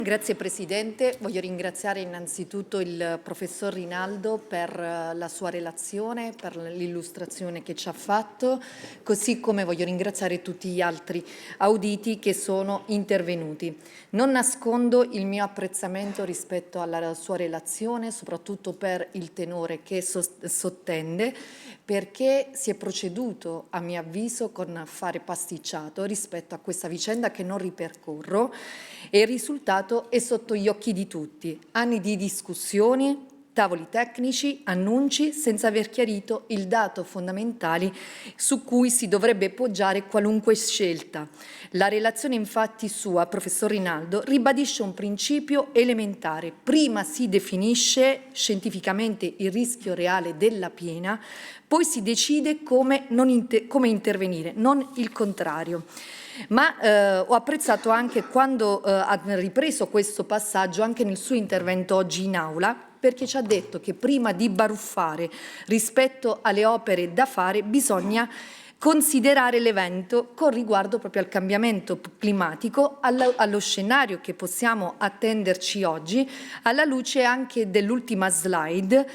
Grazie Presidente, voglio ringraziare innanzitutto il Professor Rinaldo per la sua relazione, per l'illustrazione che ci ha fatto, così come voglio ringraziare tutti gli altri auditi che sono intervenuti. Non nascondo il mio apprezzamento rispetto alla sua relazione, soprattutto per il tenore che sottende, perché si è proceduto, a mio avviso, con affare pasticciato rispetto a questa vicenda che non ripercorro, e il risultato è sotto gli occhi di tutti. Anni di discussioni, tavoli tecnici, annunci, senza aver chiarito il dato fondamentale su cui si dovrebbe poggiare qualunque scelta. La relazione infatti sua, professor Rinaldo, ribadisce un principio elementare. Prima si definisce scientificamente il rischio reale della piena, poi si decide come intervenire, non il contrario. Ma ho apprezzato anche quando ha ripreso questo passaggio anche nel suo intervento oggi in aula, perché ci ha detto che prima di baruffare rispetto alle opere da fare bisogna considerare l'evento con riguardo proprio al cambiamento climatico, allo scenario che possiamo attenderci oggi, alla luce anche dell'ultima slide.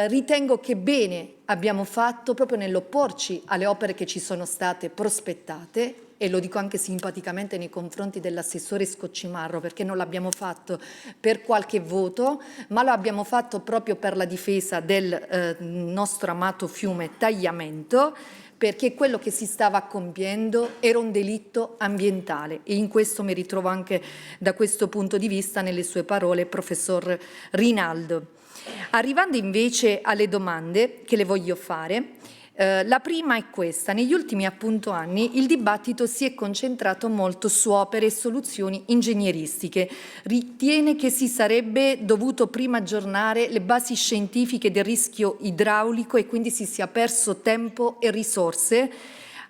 Ritengo che bene abbiamo fatto proprio nell'opporci alle opere che ci sono state prospettate, e lo dico anche simpaticamente nei confronti dell'assessore Scoccimarro, perché non l'abbiamo fatto per qualche voto, ma lo abbiamo fatto proprio per la difesa del nostro amato fiume Tagliamento, perché quello che si stava compiendo era un delitto ambientale, e in questo mi ritrovo anche da questo punto di vista nelle sue parole, professor Rinaldo. Arrivando invece alle domande che le voglio fare, la prima è questa. Negli ultimi appunto anni il dibattito si è concentrato molto su opere e soluzioni ingegneristiche. Ritiene che si sarebbe dovuto prima aggiornare le basi scientifiche del rischio idraulico e quindi si sia perso tempo e risorse?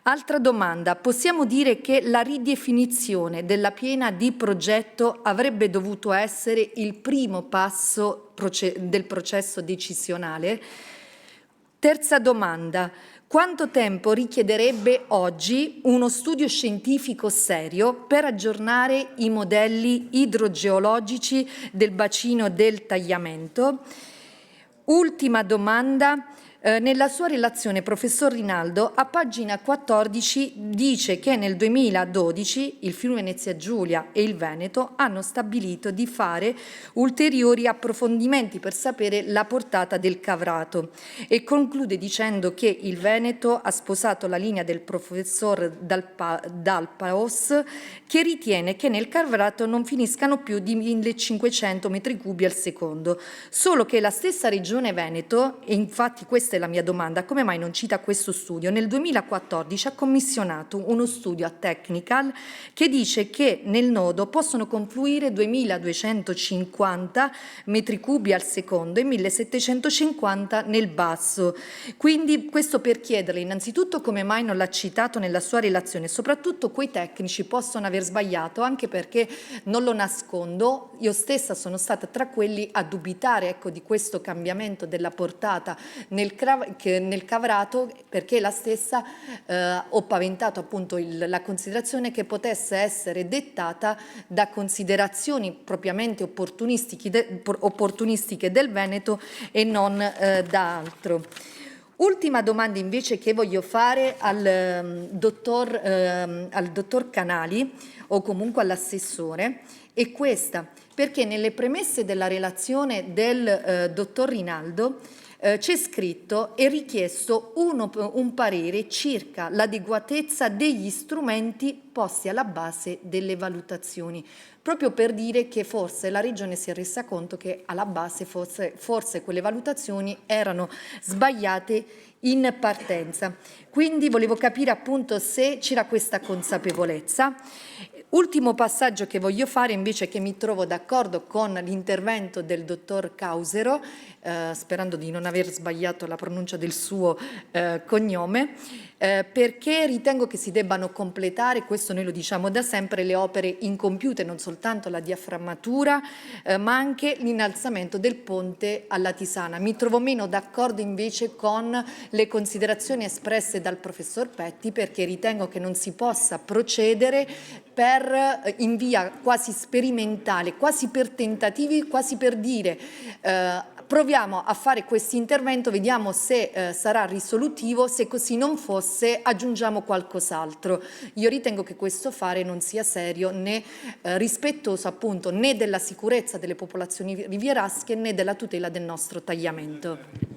Altra domanda, possiamo dire che la ridefinizione della piena di progetto avrebbe dovuto essere il primo passo del processo decisionale? Terza domanda, quanto tempo richiederebbe oggi uno studio scientifico serio per aggiornare i modelli idrogeologici del bacino del Tagliamento? Ultima domanda. Nella sua relazione, professor Rinaldo, a pagina 14 dice che nel 2012 il Friuli Venezia Giulia e il Veneto hanno stabilito di fare ulteriori approfondimenti per sapere la portata del cavrato, e conclude dicendo che il Veneto ha sposato la linea del professor Dalpaos, che ritiene che nel cavrato non finiscano più di 1500 metri cubi al secondo, solo che la stessa regione Veneto, e infatti questa è la mia domanda, come mai non cita questo studio, nel 2014 ha commissionato uno studio a Technical che dice che nel nodo possono confluire 2250 metri cubi al secondo e 1750 nel basso. Quindi questo per chiederle innanzitutto come mai non l'ha citato nella sua relazione, soprattutto quei tecnici possono aver sbagliato, anche perché non lo nascondo, io stessa sono stata tra quelli a dubitare, ecco, di questo cambiamento della portata nel cavrato, perché la stessa ho paventato appunto la considerazione che potesse essere dettata da considerazioni propriamente opportunistiche del Veneto e non da altro. Ultima domanda invece che voglio fare al dottor Canali, o comunque all'assessore, è questa, perché nelle premesse della relazione del dottor Rinaldo c'è scritto e richiesto un parere circa l'adeguatezza degli strumenti posti alla base delle valutazioni, proprio per dire che forse la Regione si è resa conto che alla base forse quelle valutazioni erano sbagliate in partenza. Quindi volevo capire appunto se c'era questa consapevolezza. Ultimo passaggio che voglio fare invece, che mi trovo d'accordo con l'intervento del dottor Causero, sperando di non aver sbagliato la pronuncia del suo cognome, perché ritengo che si debbano completare, questo noi lo diciamo da sempre, le opere incompiute, non soltanto la diaframmatura, ma anche l'innalzamento del ponte alla Tisana. Mi trovo meno d'accordo invece con le considerazioni espresse dal professor Petti, perché ritengo che non si possa procedere per in via quasi sperimentale, quasi per tentativi, quasi per dire proviamo a fare questo intervento, vediamo se sarà risolutivo, se così non fosse aggiungiamo qualcos'altro. Io ritengo che questo fare non sia serio né rispettoso appunto né della sicurezza delle popolazioni rivierasche né della tutela del nostro tagliamento.